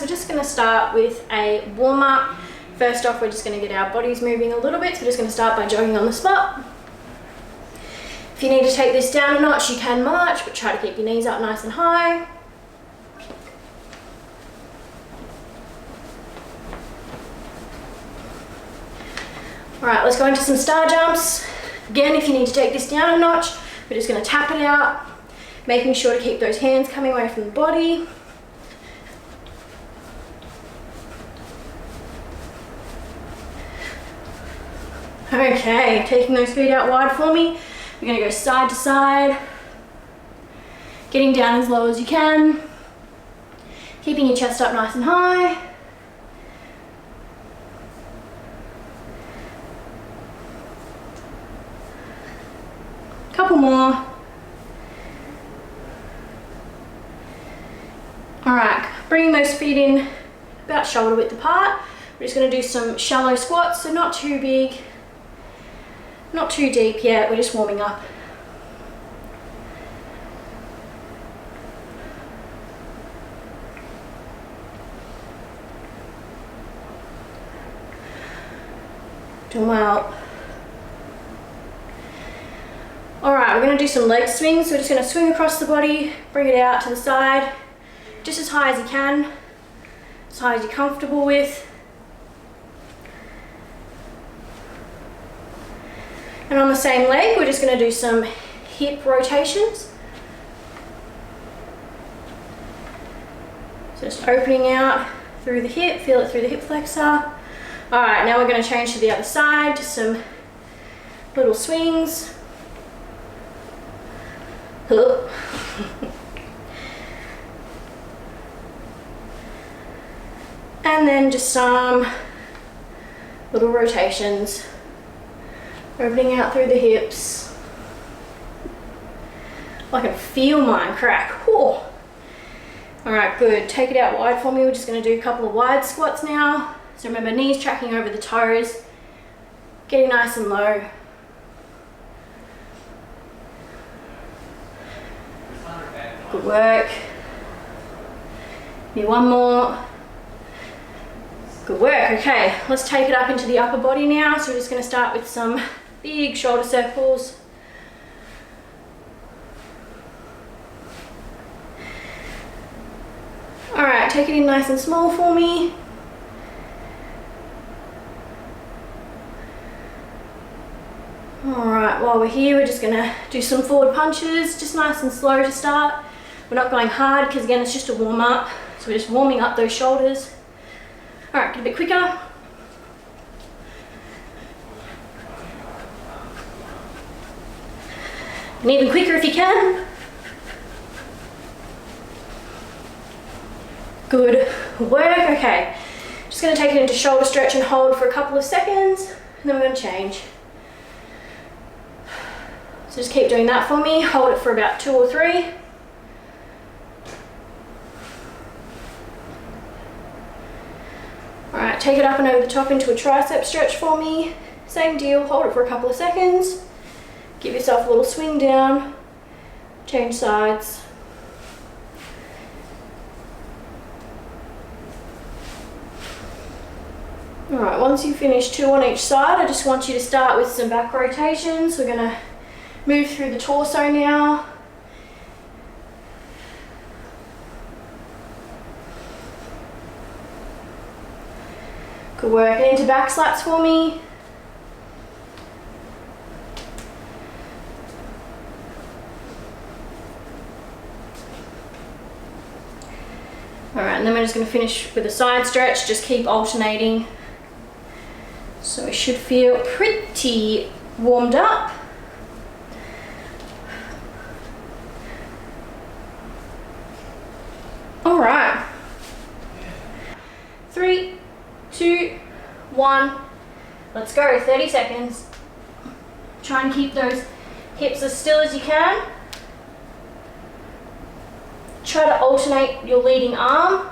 We're just going to start with a warm-up. First off, we're just going to get our bodies moving a little bit. So we're just going to start by jogging on the spot. If you need to take this down a notch, you can march, but try to keep your knees up nice and high. All right, let's go into some star jumps. Again, if you need to take this down a notch, we're just going to tap it out, making sure to keep those hands coming away from the body. Okay, taking those feet out wide for me. We're going to go side to side, getting down as low as you can, keeping your chest up nice and high. Couple more. All right, bringing those feet in about shoulder width apart. We're just going to do some shallow squats, so not too big, not too deep yet, we're just warming up. Doing well. All right, we're going to do some leg swings. So we're just going to swing across the body, bring it out to the side, just as high as you can, as high as you're comfortable with. And on the same leg, we're just going to do some hip rotations. So just opening out through the hip, feel it through the hip flexor. All right, now we're going to change to the other side, just some little swings. And then just some little rotations. Opening out through the hips. I can feel mine crack. Whew. All right, good. Take it out wide for me. We're just going to do a couple of wide squats now. So remember, knees tracking over the toes, getting nice and low. Good work. Need one more. Good work. Okay, let's take it up into the upper body now. So we're just going to start with some big shoulder circles. All right, take it in nice and small for me. All right, while we're here, we're just gonna do some forward punches, just nice and slow to start. We're not going hard because again, it's just a warm up. So we're just warming up those shoulders. All right, get a bit quicker. And even quicker if you can. Good work. Okay, just going to take it into shoulder stretch and hold for a couple of seconds, and then we're going to change. So just keep doing that for me. Hold it for about 2 or 3. All right, take it up and over the top into a tricep stretch for me. Same deal, hold it for a couple of seconds. Give yourself a little swing down, change sides. All right, once you finish 2 on each side, I just want you to start with some back rotations. We're gonna move through the torso now. Good work, and into back slaps for me. All right, and then we're just going to finish with a side stretch. Just keep alternating. So we should feel pretty warmed up. All right. 3, 2, 1. Let's go. 30 seconds. Try and keep those hips as still as you can. Try to alternate your leading arm.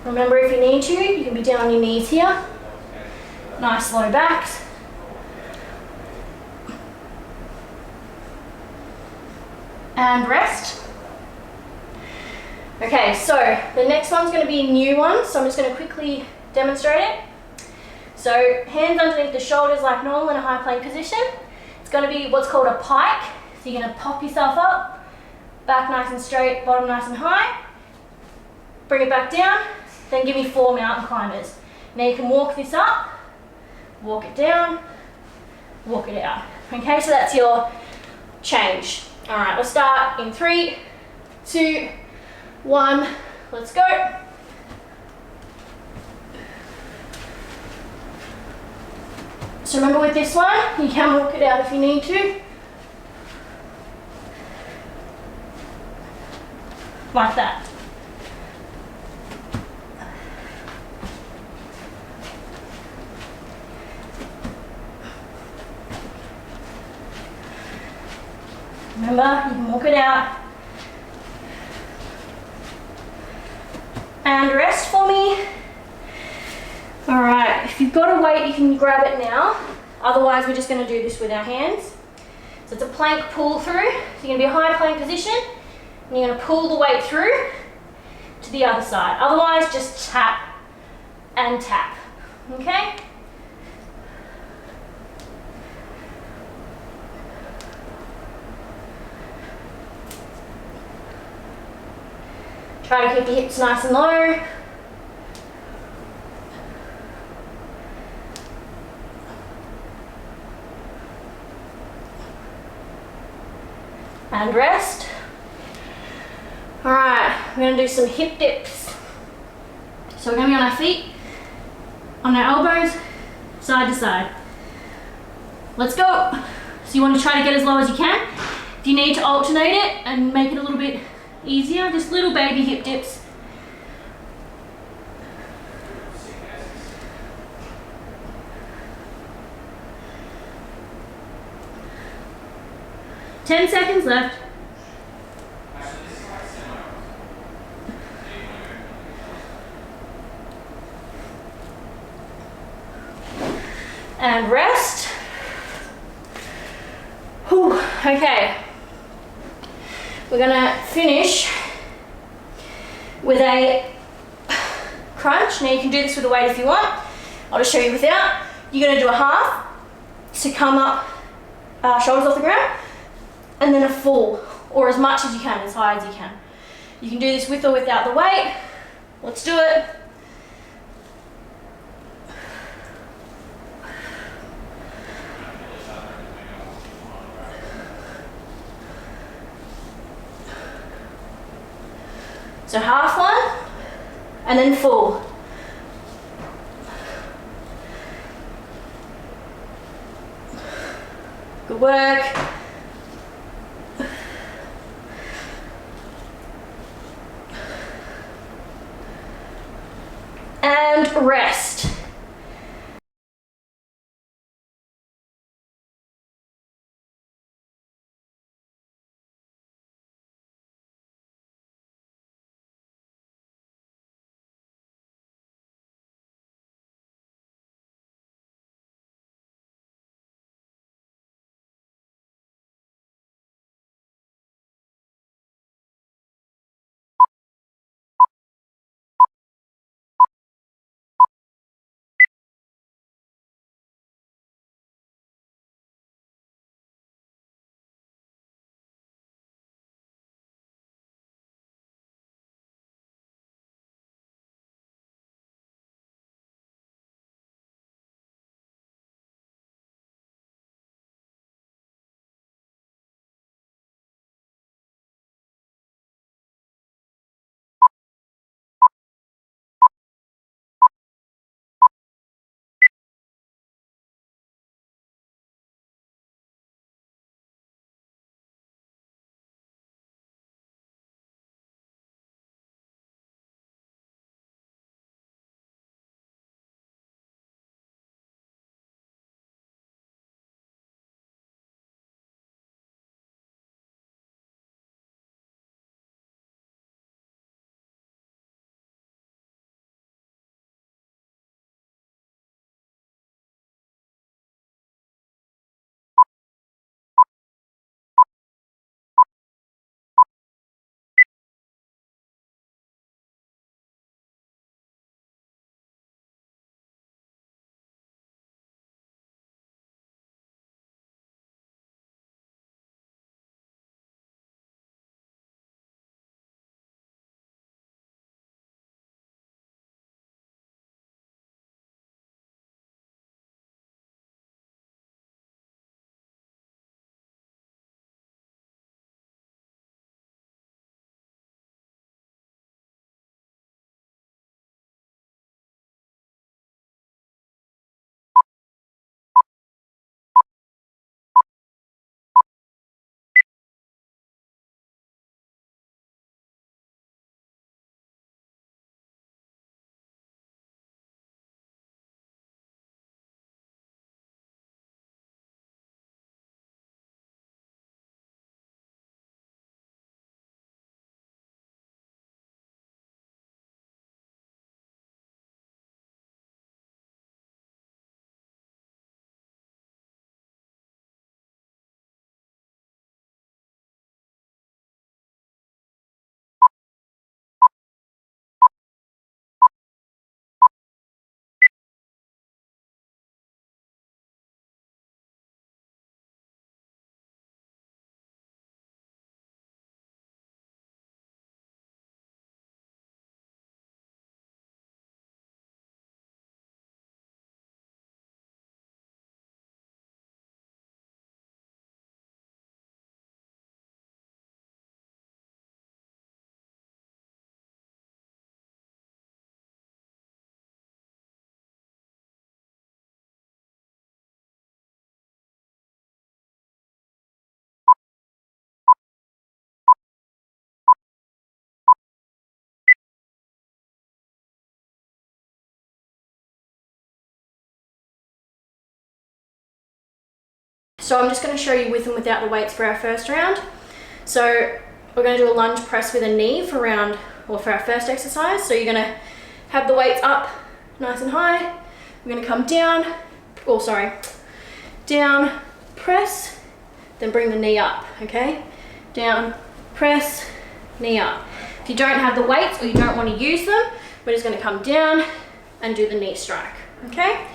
Remember, if you need to, you can be down on your knees here. Nice low backs. and rest. Okay, so the next one's going to be a new one, so I'm just going to quickly demonstrate it. So hands underneath the shoulders like normal in a high plank position. It's going to be what's called a pike. So you're going to pop yourself up, back nice and straight, bottom nice and high. Bring it back down, then give me 4 mountain climbers. Now you can walk this up, walk it down, walk it out. Okay, so that's your change. All right, let's start in 3, 2, 1, let's go. So remember with this one, you can walk it out if you need to. Like that. Remember, you can walk it out. And rest for me. All right, if you've got a weight, you can grab it now. Otherwise, we're just gonna do this with our hands. So it's a plank pull through. So you're gonna be a high plank position, and you're gonna pull the weight through to the other side. Otherwise, just tap and tap, okay? Try to keep your hips nice and low. And rest. All right, we're gonna do some hip dips. So we're gonna be on our feet, on our elbows, side to side. Let's go. So you want to try to get as low as you can. If you need to alternate it and make it a little bit easier, just little baby hip dips. Ten seconds left. And rest. Whew. Okay. We're gonna finish with a crunch. Now you can do this with a weight if you want. I'll just show you without. You're gonna do a half to come up, shoulders off the ground, and then a full, or as much as you can, as high as you can. You can do this with or without the weight. Let's do it. So half one, and then full. Good work. And rest. So I'm just going to show you with and without the weights for our first round. So we're going to do a lunge press with a knee for our first exercise. So you're going to have the weights up nice and high. We're going to come down, down, press, then bring the knee up, okay? Down, press, knee up. If you don't have the weights or you don't want to use them, we're just going to come down and do the knee strike, okay?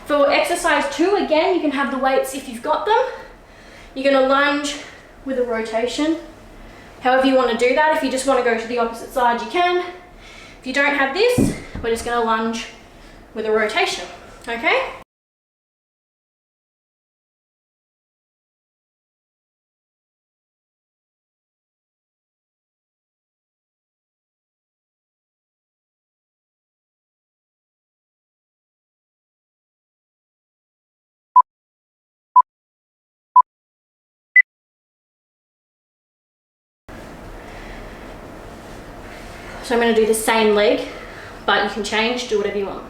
For exercise 2, again, you can have the weights if you've got them. You're going to lunge with a rotation. However you want to do that. If you just want to go to the opposite side, you can. If you don't have this, we're just going to lunge with a rotation, okay? So I'm going to do the same leg, but you can change, do whatever you want.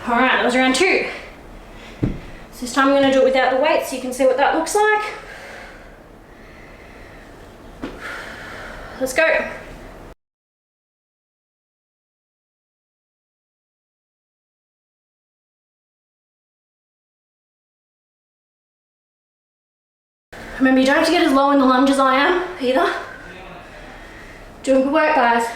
All right, that was round 2. So this time I'm going to do it without the weights so you can see what that looks like. Let's go. Remember, you don't have to get as low in the lunge as I am either. Doing good work, guys.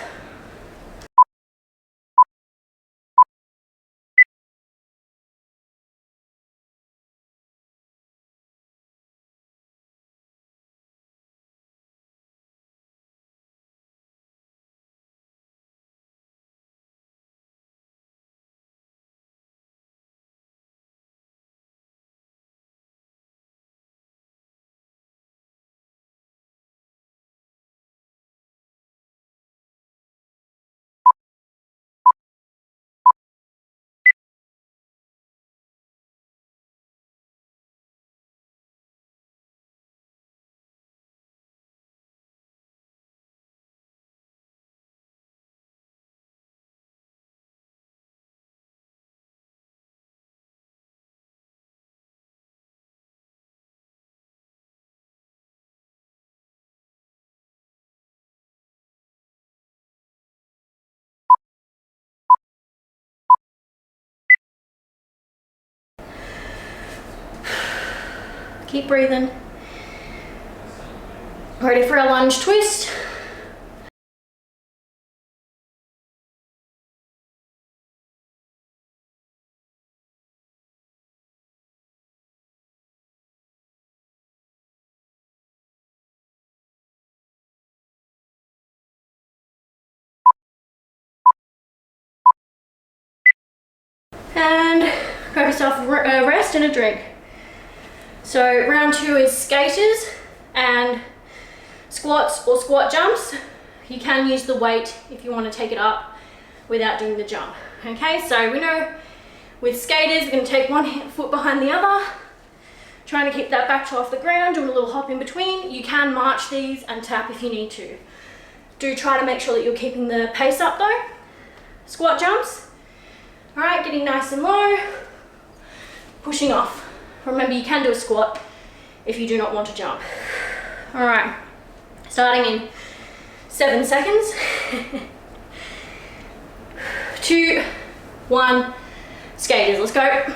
Keep breathing. Ready for a lunge twist. And grab yourself a rest and a drink. So round 2 is skaters and squats or squat jumps. You can use the weight if you want to take it up without doing the jump. Okay, so we know with skaters, we're going to take one foot behind the other, trying to keep that back toe off the ground, doing a little hop in between. You can march these and tap if you need to. Do try to make sure that you're keeping the pace up though. Squat jumps. All right, getting nice and low, pushing off. Remember, you can do a squat if you do not want to jump. All right, starting in 7 seconds. 2, 1, skaters, let's go.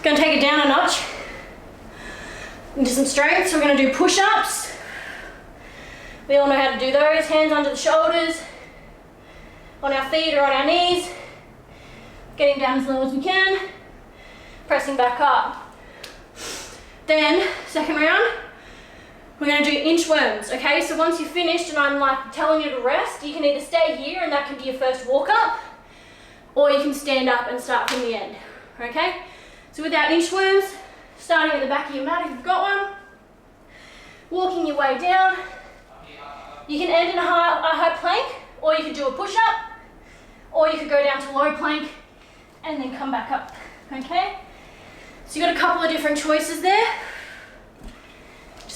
Gonna take it down a notch into some strength. So we're gonna do push-ups. We all know how to do those. Hands under the shoulders, on our feet or on our knees. Getting down as low as we can. Pressing back up. Then, second round, we're gonna do inchworms, okay? So once you've finished and I'm like telling you to rest, you can either stay here and that can be your first walk up, or you can stand up and start from the end, okay? So with our inchworms, starting at the back of your mat if you've got one, walking your way down. You can end in a high plank, or you could do a push-up, or you could go down to low plank and then come back up, okay? So you've got a couple of different choices there.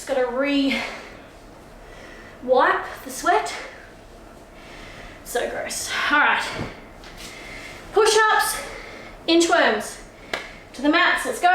Just gotta wipe the sweat. So gross. All right. Push-ups, inchworms. To the mats, let's go.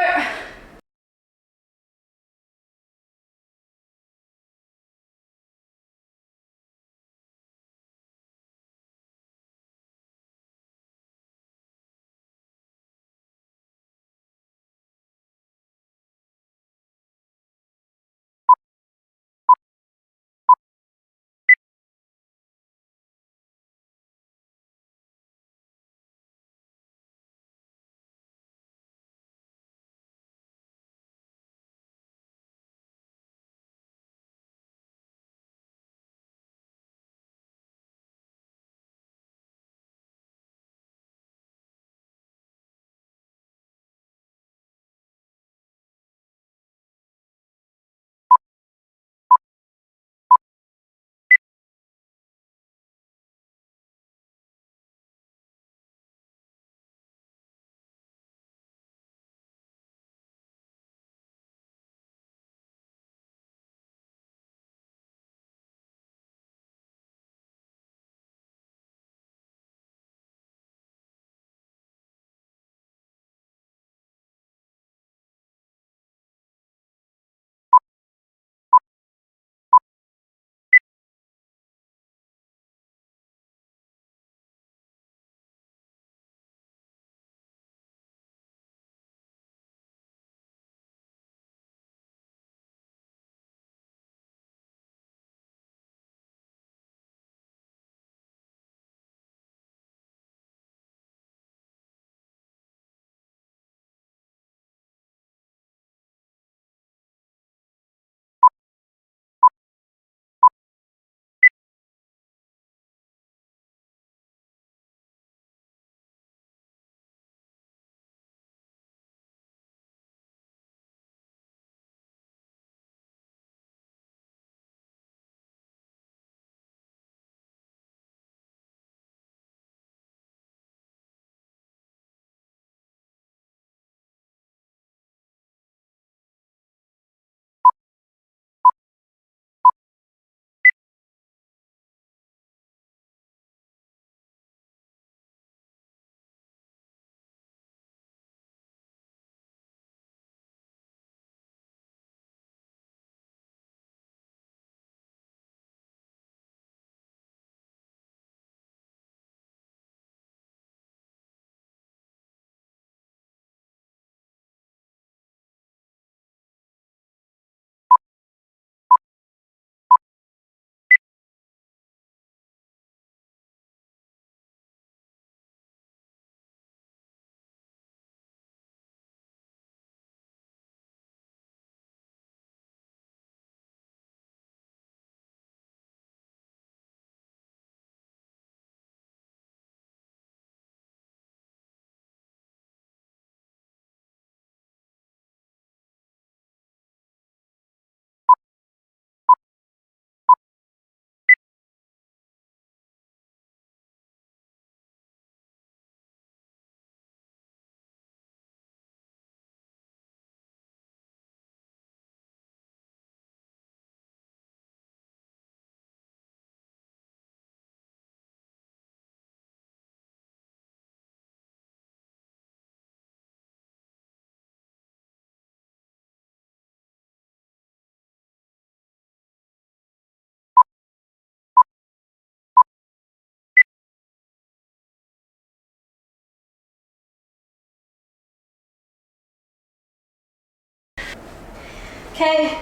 Okay,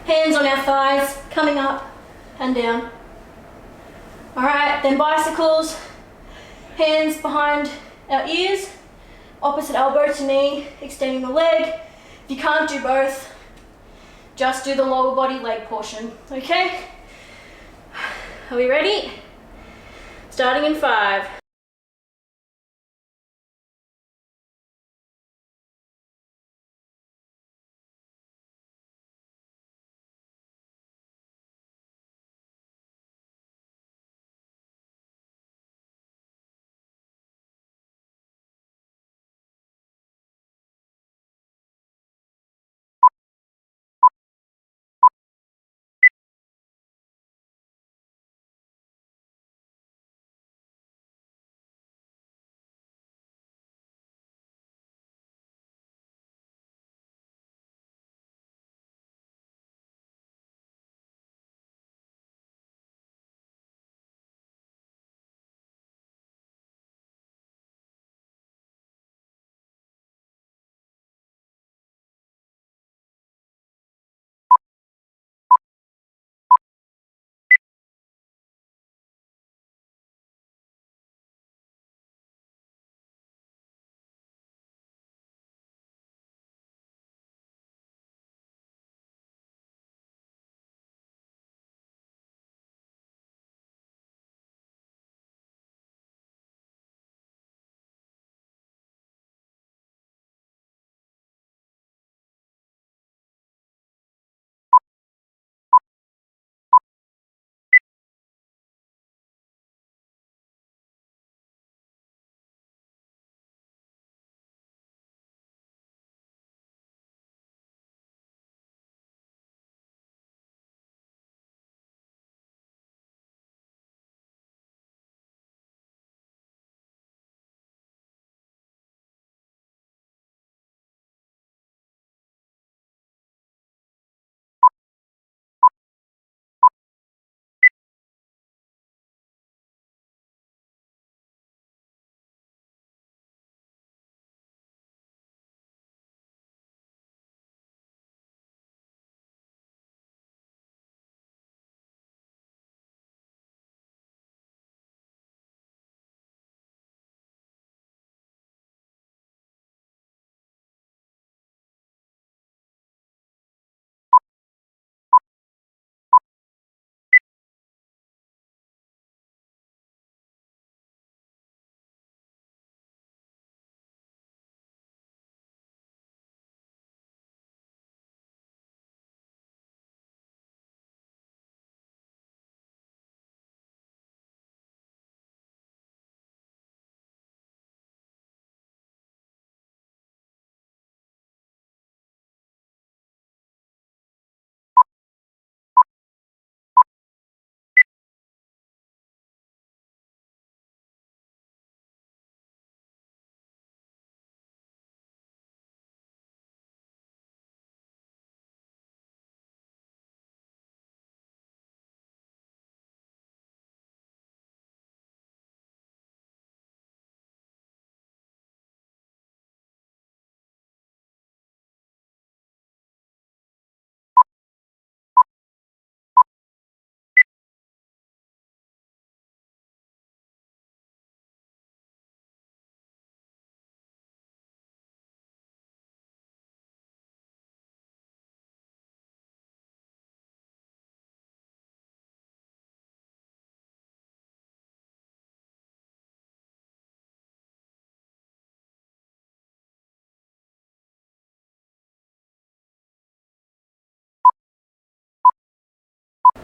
hands on our thighs, coming up and down. All right, then bicycles, hands behind our ears, opposite elbow to knee, extending the leg. If you can't do both, just do the lower body leg portion, okay? Are we ready? Starting in 5.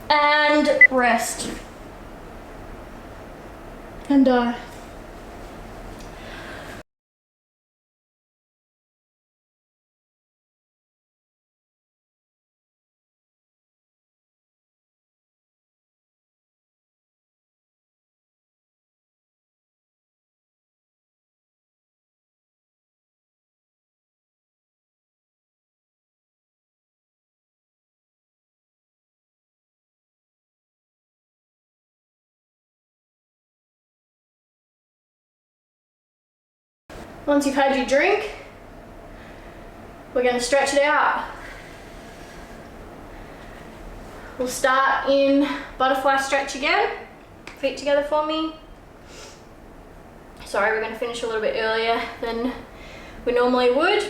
and rest. And once you've had your drink, we're going to stretch it out. We'll start in butterfly stretch again. Feet together for me. Sorry, we're going to finish a little bit earlier than we normally would.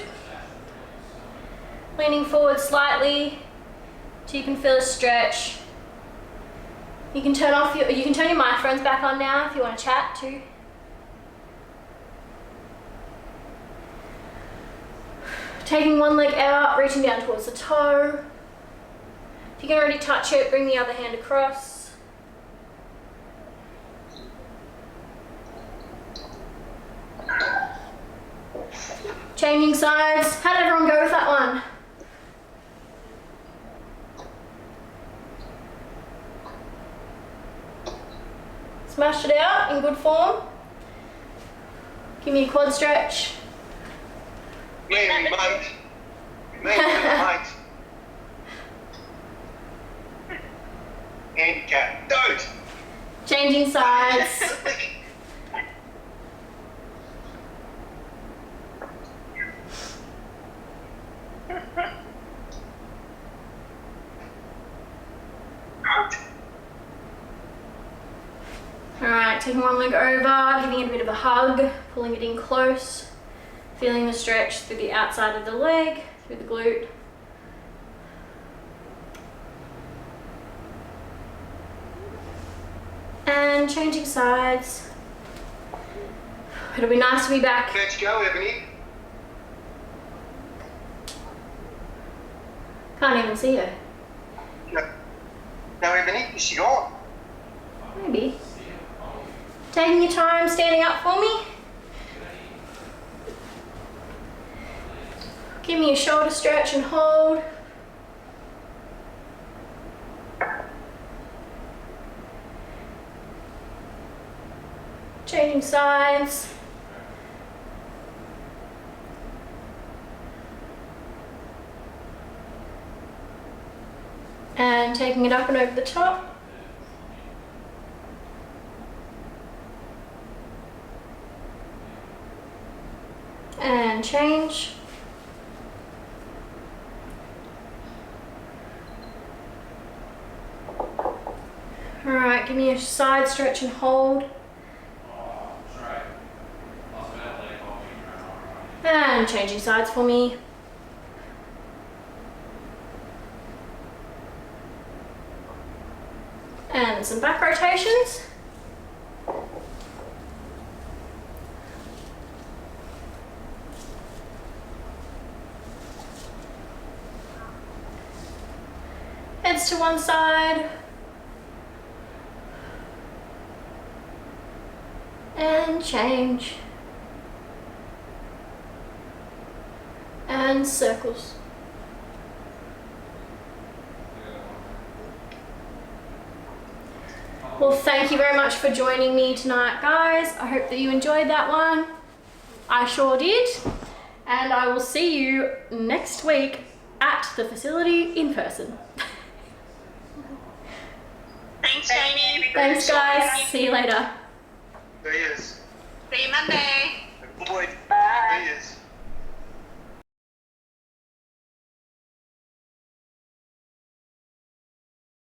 Leaning forward slightly so you can feel a stretch. You can turn your microphones back on now if you want to chat too. Taking one leg out, reaching down towards the toe. If you can already touch it, bring the other hand across. Changing sides. How did everyone go with that one? Smashed it out in good form. Give me a quad stretch. Maybe, mate. Maybe, mate. Handicap. Don't. Changing sides. Alright, taking one leg over, giving it a bit of a hug, pulling it in close, feeling the stretch through the outside of the leg, through the glute. And changing sides. It'll be nice to be back. Let's go, Ebony. Can't even see her. No, Ebony, is she gone? Maybe. Taking your time, standing up for me. Give me a shoulder stretch and hold. Changing sides. And taking it up and over the top. And change. Alright, give me a side stretch and hold. And changing sides for me. And some back rotations. Heads to one side. And change. And circles. Well, thank you very much for joining me tonight, guys. I hope that you enjoyed that one. I sure did. And I will see you next week at the facility in person. Thanks, Jamie. Thanks, guys. See you later.